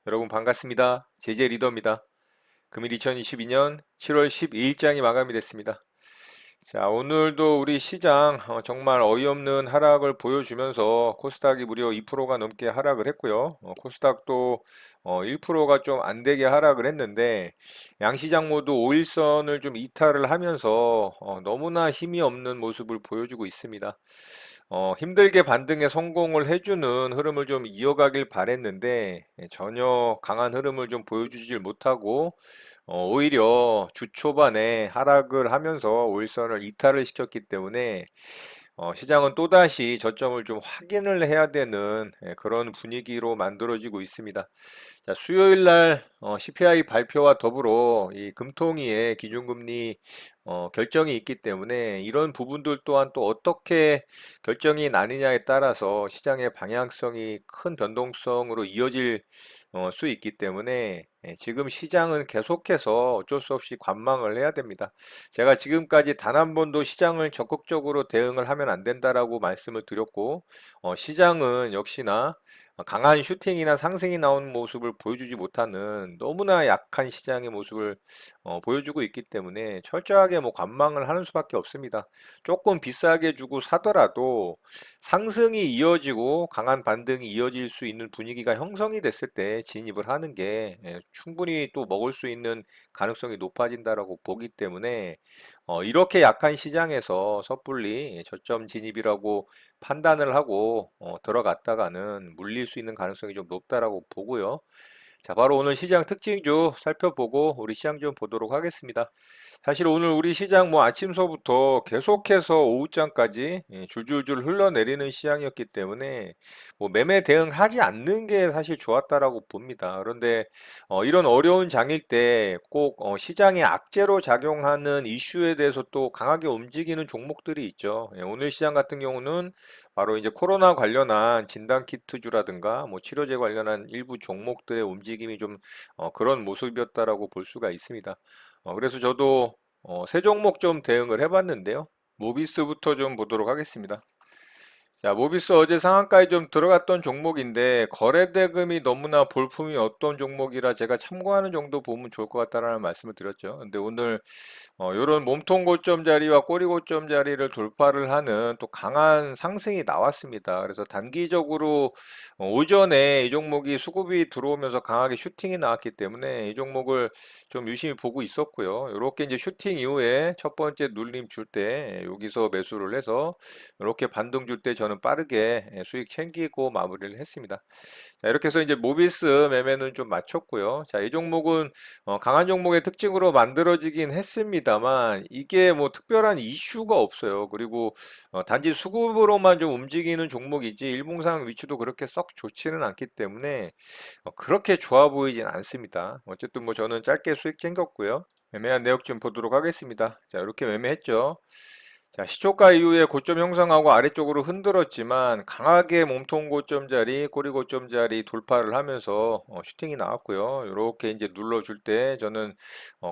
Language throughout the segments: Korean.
여러분 반갑습니다. 제재 리더입니다. 금일 2022년 7월 12일장이 마감이 됐습니다. 자, 오늘도 우리 시장 정말 어이없는 하락을 보여주면서 코스닥이 무려 2%가 넘게 하락을 했고요. 코스닥도 1%가 좀 안 되게 하락을 했는데 양시장 모두 5일선을 좀 이탈을 하면서 너무나 힘이 없는 모습을 보여주고 있습니다. 힘들게 반등에 성공을 해주는 흐름을 좀 이어가길 바랬는데 전혀 강한 흐름을 좀 보여주질 못하고 오히려 주 초반에 하락을 하면서 오일선을 이탈을 시켰기 때문에 시장은 또다시 저점을 좀 확인을 해야 되는 그런 분위기로 만들어지고 있습니다. 자, 수요일 날 CPI 발표와 더불어 이 금통위의 기준금리 결정이 있기 때문에 이런 부분들 또한 또 어떻게 결정이 나느냐에 따라서 시장의 방향성이 큰 변동성으로 이어질 수 있기 때문에 지금 시장은 계속해서 어쩔 수 없이 관망을 해야 됩니다. 제가 지금까지 단 한 번도 시장을 적극적으로 대응을 하면 안 된다라고 말씀을 드렸고, 시장은 역시나 강한 슈팅이나 상승이 나오는 모습을 보여주지 못하는 너무나 약한 시장의 모습을 보여주고 있기 때문에 철저하게 뭐 관망을 하는 수밖에 없습니다. 조금 비싸게 주고 사더라도 상승이 이어지고 강한 반등이 이어질 수 있는 분위기가 형성이 됐을 때 진입을 하는 게 충분히 또 먹을 수 있는 가능성이 높아진다라고 보기 때문에 이렇게 약한 시장에서 섣불리 저점 진입이라고 판단을 하고 들어갔다가는 물릴 수 있는 가능성이 좀 높다라고 보고요. 자, 바로 오늘 시장 특징주 살펴보고 우리 시장 좀 보도록 하겠습니다. 사실 오늘 우리 시장 뭐 아침서부터 계속해서 오후장까지 줄줄줄 흘러내리는 시장이었기 때문에 뭐 매매 대응하지 않는 게 사실 좋았다라고 봅니다. 그런데 이런 어려운 장일 때 꼭 시장에 악재로 작용하는 이슈에 대해서 또 강하게 움직이는 종목들이 있죠. 오늘 시장 같은 경우는 바로 이제 코로나 관련한 진단키트주라든가 뭐 치료제 관련한 일부 종목들의 움직임이 좀 그런 모습이었다라고 볼 수가 있습니다. 그래서 저도 세 종목 좀 대응을 해봤는데요. 모비스부터 좀 보도록 하겠습니다. 자, 모비스 어제 상한가에 좀 들어갔던 종목인데 거래 대금이 너무나 볼품이 없던 종목이라 제가 참고하는 정도 보면 좋을 것 같다라는 말씀을 드렸죠. 근데 오늘 요런 몸통 고점 자리와 꼬리 고점 자리를 돌파를 하는 또 강한 상승이 나왔습니다. 그래서 단기적으로 오전에 이 종목이 수급이 들어오면서 강하게 슈팅이 나왔기 때문에 이 종목을 좀 유심히 보고 있었고요. 이렇게 이제 슈팅 이후에 첫 번째 눌림 줄 때 여기서 매수를 해서 이렇게 반등 줄 때 저는 빠르게 수익 챙기고 마무리를 했습니다. 자, 이렇게 해서 이제 모비스 매매는 좀 마쳤고요. 자, 이 종목은 강한 종목의 특징으로 만들어지긴 했습니다만 이게 뭐 특별한 이슈가 없어요. 그리고 단지 수급으로만 좀 움직이는 종목이지 일봉상 위치도 그렇게 썩 좋지는 않기 때문에 그렇게 좋아 보이진 않습니다. 어쨌든 뭐 저는 짧게 수익 챙겼고요. 매매한 내역 좀 보도록 하겠습니다. 자, 이렇게 매매했죠. 자, 시초가 이후에 고점 형성하고 아래쪽으로 흔들었지만 강하게 몸통 고점 자리, 꼬리 고점 자리 돌파를 하면서 슈팅이 나왔고요. 이렇게 이제 눌러줄 때 저는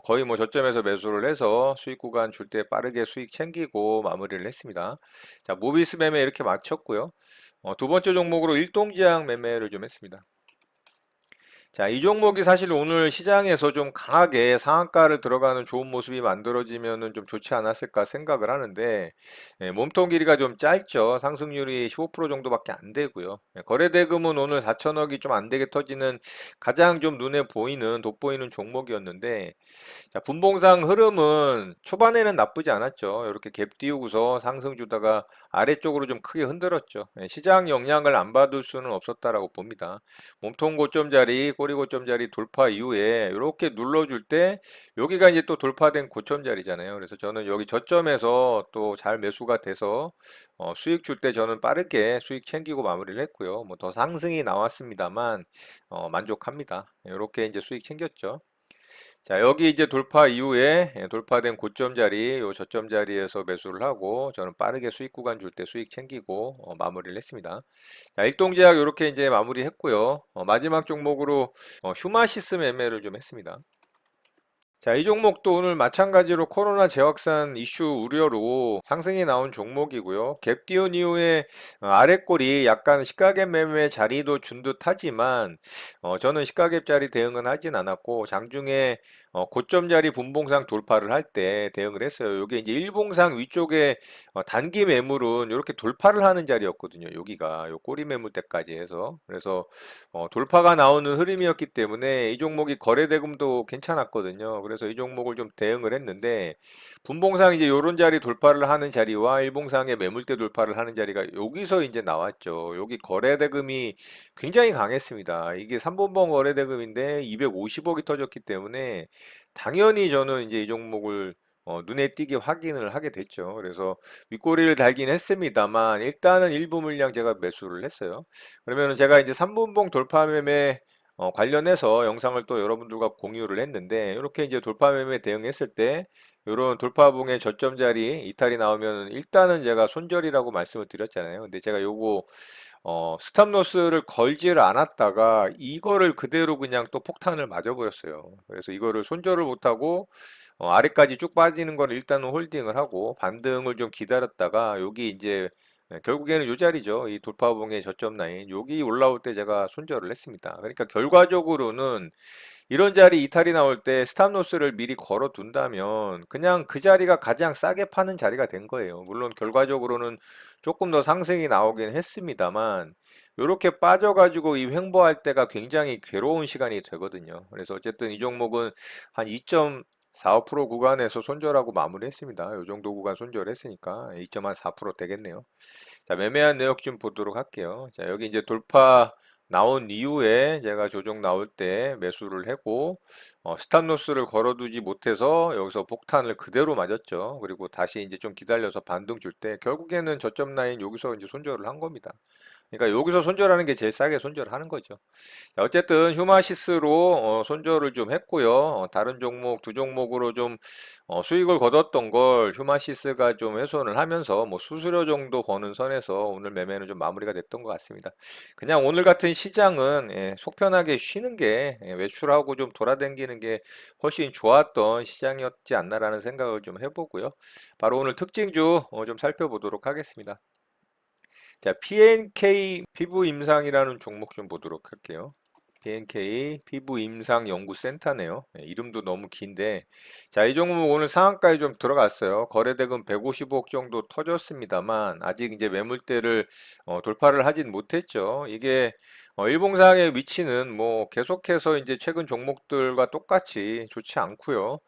거의 뭐 저점에서 매수를 해서 수익 구간 줄 때 빠르게 수익 챙기고 마무리를 했습니다. 자, 모비스 매매 이렇게 마쳤고요. 두 번째 종목으로 일동제약 매매를 좀 했습니다. 자, 이 종목이 사실 오늘 시장에서 좀 강하게 상한가를 들어가는 좋은 모습이 만들어지면은 좀 좋지 않았을까 생각을 하는데, 몸통 길이가 좀 짧죠. 상승률이 15% 정도밖에 안 되고요. 거래 대금은 오늘 4천억이 좀 안 되게 터지는 가장 좀 눈에 보이는, 돋보이는 종목이었는데, 자, 분봉상 흐름은 초반에는 나쁘지 않았죠. 이렇게 갭 띄우고서 상승 주다가 아래쪽으로 좀 크게 흔들었죠. 시장 영향을 안 받을 수는 없었다라고 봅니다. 몸통 고점 자리, 꼬리 고점 자리 돌파 이후에 이렇게 눌러줄 때 여기가 이제 또 돌파된 고점 자리잖아요. 그래서 저는 여기 저점에서 또 잘 매수가 돼서 수익 줄 때 저는 빠르게 수익 챙기고 마무리를 했고요. 뭐 더 상승이 나왔습니다만 만족합니다. 이렇게 이제 수익 챙겼죠. 자, 여기 이제 돌파 이후에 돌파된 고점 자리, 요 저점 자리에서 매수를 하고 저는 빠르게 수익 구간 줄 때 수익 챙기고 마무리를 했습니다. 자, 일동제약 이렇게 이제 마무리했고요. 마지막 종목으로 휴마시스 매매를 좀 했습니다. 자, 이 종목도 오늘 마찬가지로 코로나 재확산 이슈 우려로 상승이 나온 종목이고요. 갭 띄운 이후에 아랫골이 약간 시가갭 매매 자리도 준 듯하지만 저는 시가갭 자리 대응은 하진 않았고 장중에 고점 자리 분봉상 돌파를 할 때 대응을 했어요. 이게 이제 일봉상 위쪽에 단기 매물은 이렇게 돌파를 하는 자리였거든요. 여기가 요 꼬리 매물 때까지 해서 그래서 돌파가 나오는 흐름이었기 때문에 이 종목이 거래대금도 괜찮았거든요. 그래서 이 종목을 좀 대응을 했는데 분봉상 이제 요런 자리 돌파를 하는 자리와 일봉상의 매물대 돌파를 하는 자리가 여기서 이제 나왔죠. 여기 거래대금이 굉장히 강했습니다. 이게 3분봉 거래대금인데 250억이 터졌기 때문에 당연히 저는 이제 이 종목을 눈에 띄게 확인을 하게 됐죠. 그래서 윗꼬리를 달긴 했습니다만 일단은 일부 물량 제가 매수를 했어요. 그러면은 제가 이제 3분봉 돌파 매매 관련해서 영상을 또 여러분들과 공유를 했는데 이렇게 이제 돌파 매매 대응했을 때 이런 돌파봉의 저점 자리 이탈이 나오면 일단은 제가 손절이라고 말씀을 드렸잖아요. 근데 제가 요거 스탑로스를 걸지를 않았다가 이거를 그대로 그냥 또 폭탄을 맞아버렸어요. 그래서 이거를 손절을 못하고 아래까지 쭉 빠지는 걸 일단은 홀딩을 하고 반등을 좀 기다렸다가 여기 이제 결국에는 이 자리죠. 이 돌파봉의 저점 라인 여기 올라올 때 제가 손절을 했습니다. 그러니까 결과적으로는 이런 자리 이탈이 나올 때 스탑로스를 미리 걸어 둔다면 그냥 그 자리가 가장 싸게 파는 자리가 된 거예요. 물론 결과적으로는 조금 더 상승이 나오긴 했습니다만 이렇게 빠져가지고 이 횡보할 때가 굉장히 괴로운 시간이 되거든요. 그래서 어쨌든 이 종목은 한 2.45% 구간에서 손절하고 마무리했습니다. 이 정도 구간 손절했으니까 2.4% 되겠네요. 자, 매매한 내역 좀 보도록 할게요. 자, 여기 이제 돌파 나온 이후에 제가 조정 나올 때 매수를 하고 스탑로스를 걸어두지 못해서 여기서 폭탄을 그대로 맞았죠. 그리고 다시 이제 좀 기다려서 반등 줄 때 결국에는 저점 라인 여기서 이제 손절을 한 겁니다. 그러니까 여기서 손절하는 게 제일 싸게 손절하는 거죠. 자, 어쨌든 휴마시스로 손절을 좀 했고요. 다른 종목 두 종목으로 좀 수익을 거뒀던 걸 휴마시스가 좀 훼손을 하면서 뭐 수수료 정도 버는 선에서 오늘 매매는 좀 마무리가 됐던 것 같습니다. 그냥 오늘 같은 시장은 속 편하게 쉬는 게 외출하고 좀 돌아다니는 게 훨씬 좋았던 시장이었지 않나라는 생각을 좀 해보고요. 바로 오늘 특징주 좀 살펴보도록 하겠습니다. 자, PNK 피부 임상이라는 종목 좀 보도록 할게요. PNK 피부 임상 연구센터네요. 이름도 너무 긴데, 자, 이 종목 오늘 상한가에 좀 들어갔어요. 거래대금 150억 정도 터졌습니다만, 아직 이제 매물대를 돌파를 하진 못했죠. 이게 일봉상의 위치는 뭐 계속해서 이제 최근 종목들과 똑같이 좋지 않고요.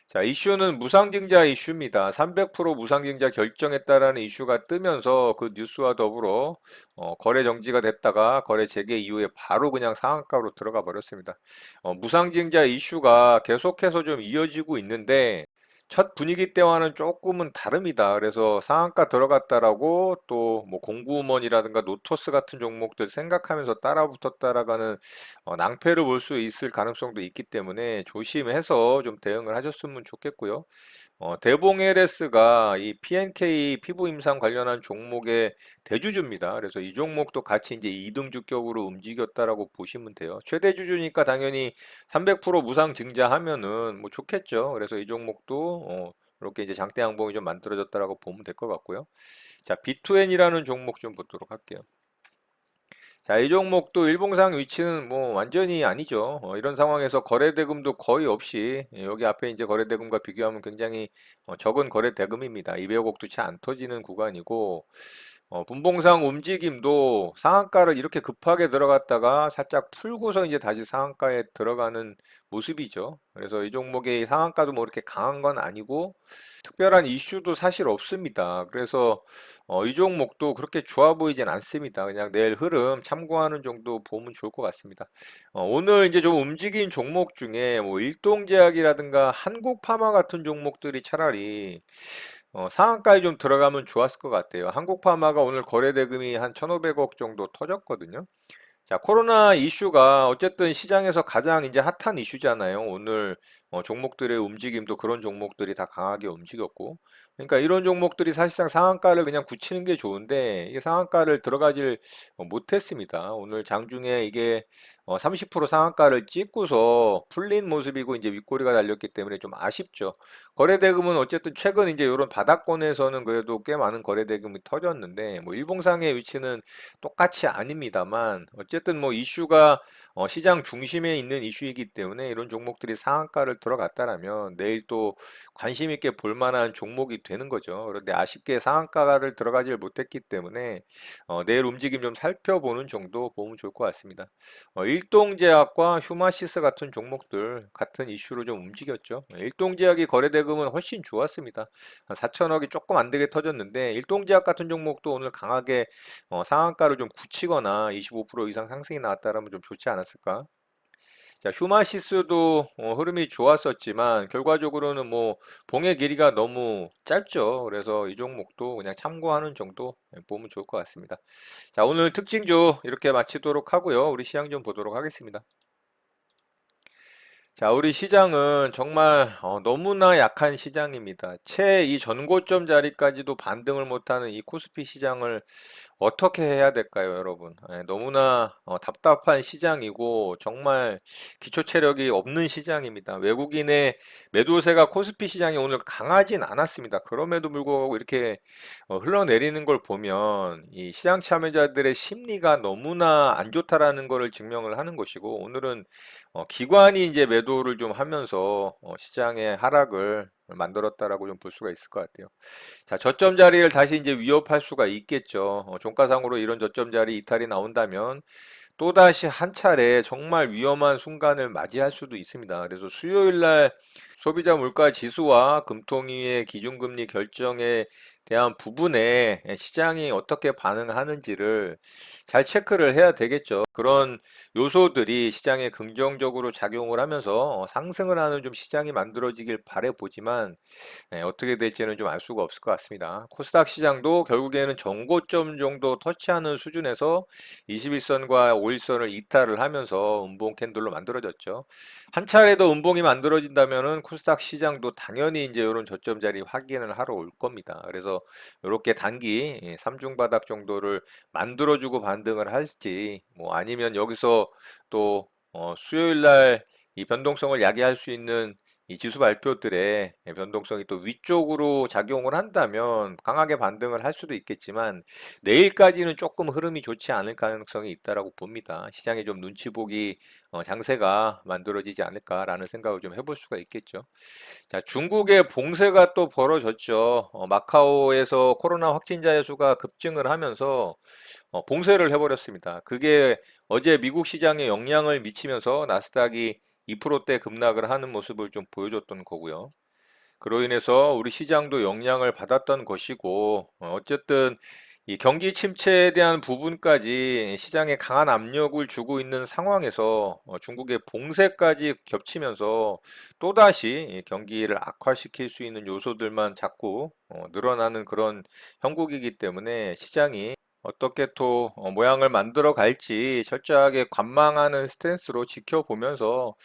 자, 이슈는 무상증자 이슈입니다. 300% 무상증자 결정했다라는 이슈가 뜨면서 그 뉴스와 더불어 거래 정지가 됐다가 거래 재개 이후에 바로 그냥 상한가로 들어가 버렸습니다. 무상증자 이슈가 계속해서 좀 이어지고 있는데 첫 분위기 때와는 조금은 다릅니다. 그래서 상한가 들어갔다라고 또 뭐 공구먼이라든가 노토스 같은 종목들 생각하면서 따라붙어 따라가는 낭패를 볼 수 있을 가능성도 있기 때문에 조심해서 좀 대응을 하셨으면 좋겠고요. 대봉 LS가 이 PNK 피부 임상 관련한 종목의 대주주입니다. 그래서 이 종목도 같이 이제 2등 주격으로 움직였다라고 보시면 돼요. 최대 주주니까 당연히 300% 무상 증자하면은 뭐 좋겠죠. 그래서 이 종목도 이렇게 이제 장대 양봉이 좀 만들어졌다라고 보면 될 것 같고요. 자, B2N이라는 종목 좀 보도록 할게요. 자, 이 종목도 일봉상 위치는 뭐 완전히 아니죠. 이런 상황에서 거래대금도 거의 없이 여기 앞에 이제 거래대금과 비교하면 굉장히 적은 거래대금입니다. 200억도 채 안 터지는 구간이고 분봉상 움직임도 상한가를 이렇게 급하게 들어갔다가 살짝 풀고서 이제 다시 상한가에 들어가는 모습이죠. 그래서 이 종목의 상한가도 뭐 이렇게 강한 건 아니고 특별한 이슈도 사실 없습니다. 그래서 이 종목도 그렇게 좋아 보이진 않습니다. 그냥 내일 흐름 참고하는 정도 보면 좋을 것 같습니다. 오늘 이제 좀 움직인 종목 중에 뭐 일동제약이라든가 한국파마 같은 종목들이 차라리 상한가에 좀 들어가면 좋았을 것 같아요. 한국파마가 오늘 거래대금이 한 1,500억 정도 터졌거든요. 자, 코로나 이슈가 어쨌든 시장에서 가장 이제 핫한 이슈잖아요. 오늘 종목들의 움직임도 그런 종목들이 다 강하게 움직였고, 그러니까 이런 종목들이 사실상 상한가를 그냥 굳히는 게 좋은데 이게 상한가를 들어가질 못했습니다. 오늘 장중에 이게 30% 상한가를 찍고서 풀린 모습이고 이제 윗꼬리가 달렸기 때문에 좀 아쉽죠. 거래대금은 어쨌든 최근 이제 이런 바닥권에서는 그래도 꽤 많은 거래대금이 터졌는데 뭐 일봉상의 위치는 똑같이 아닙니다만 어쨌든 뭐 이슈가 시장 중심에 있는 이슈이기 때문에 이런 종목들이 상한가를 들어갔다라면 내일 또 관심 있게 볼 만한 종목이 되는 거죠. 그런데 아쉽게 상한가를 들어가질 못했기 때문에 내일 움직임 좀 살펴보는 정도 보면 좋을 것 같습니다. 일동제약과 휴마시스 같은 종목들 같은 이슈로 좀 움직였죠. 일동제약이 거래대금은 훨씬 좋았습니다. 한 4천억이 조금 안 되게 터졌는데 일동제약 같은 종목도 오늘 강하게 상한가를 좀 굳히거나 25% 이상 상승이 나왔다라면 좀 좋지 않았을까? 자, 휴마시스도 흐름이 좋았었지만 결과적으로는 뭐 봉의 길이가 너무 짧죠. 그래서 이 종목도 그냥 참고하는 정도 보면 좋을 것 같습니다. 자, 오늘 특징주 이렇게 마치도록 하고요. 우리 시장 좀 보도록 하겠습니다. 자, 우리 시장은 정말 너무나 약한 시장입니다. 채 이 전고점 자리까지도 반등을 못하는 이 코스피 시장을 어떻게 해야 될까요, 여러분? 너무나 답답한 시장이고 정말 기초 체력이 없는 시장입니다. 외국인의 매도세가 코스피 시장이 오늘 강하진 않았습니다. 그럼에도 불구하고 이렇게 흘러내리는 걸 보면 이 시장 참여자들의 심리가 너무나 안 좋다라는 것을 증명을 하는 것이고 오늘은 기관이 이제 매도를 좀 하면서 시장의 하락을 만들었다라고 좀 볼 수가 있을 것 같아요. 자, 저점 자리를 다시 이제 위협할 수가 있겠죠. 종가상으로 이런 저점 자리 이탈이 나온다면 또다시 한 차례 정말 위험한 순간을 맞이할 수도 있습니다. 그래서 수요일 날 소비자 물가 지수와 금통위의 기준금리 결정에 대한 부분에 시장이 어떻게 반응하는지를 잘 체크를 해야 되겠죠. 그런 요소들이 시장에 긍정적으로 작용을 하면서 상승을 하는 좀 시장이 만들어지길 바래 보지만 어떻게 될지는 좀 알 수가 없을 것 같습니다. 코스닥 시장도 결국에는 전고점 정도 터치하는 수준에서 21선과 5일선을 이탈을 하면서 음봉 캔들로 만들어졌죠. 한 차례 더 음봉이 만들어진다면은 코스닥 시장도 당연히 이제 이런 저점 자리 확인을 하러 올 겁니다. 그래서 이렇게 단기 3중 바닥 정도를 만들어주고 반등을 할지 뭐 아니면 여기서 또 수요일 날 이 변동성을 야기할 수 있는 이 지수 발표들의 변동성이 또 위쪽으로 작용을 한다면 강하게 반등을 할 수도 있겠지만 내일까지는 조금 흐름이 좋지 않을 가능성이 있다라고 봅니다. 시장에 좀 눈치 보기 장세가 만들어지지 않을까라는 생각을 좀 해볼 수가 있겠죠. 자, 중국의 봉쇄가 또 벌어졌죠. 마카오에서 코로나 확진자의 수가 급증을 하면서 봉쇄를 해버렸습니다. 그게 어제 미국 시장에 영향을 미치면서 나스닥이 2%대 급락을 하는 모습을 좀 보여줬던 거고요. 그로 인해서 우리 시장도 영향을 받았던 것이고, 어쨌든 이 경기 침체에 대한 부분까지 시장에 강한 압력을 주고 있는 상황에서 중국의 봉쇄까지 겹치면서 또다시 이 경기를 악화시킬 수 있는 요소들만 자꾸 늘어나는 그런 형국이기 때문에 시장이 어떻게 또 모양을 만들어 갈지 철저하게 관망하는 스탠스로 지켜보면서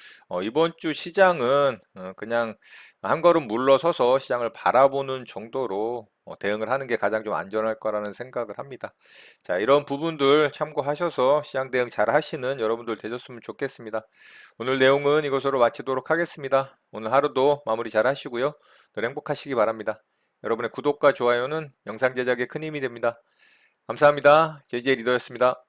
이번 주 시장은 그냥 한 걸음 물러서서 시장을 바라보는 정도로 대응을 하는 게 가장 좀 안전할 거라는 생각을 합니다. 자, 이런 부분들 참고하셔서 시장 대응 잘 하시는 여러분들 되셨으면 좋겠습니다. 오늘 내용은 이것으로 마치도록 하겠습니다. 오늘 하루도 마무리 잘 하시고요. 늘 행복하시기 바랍니다. 여러분의 구독과 좋아요는 영상 제작에 큰 힘이 됩니다. 감사합니다. JJ 리더였습니다.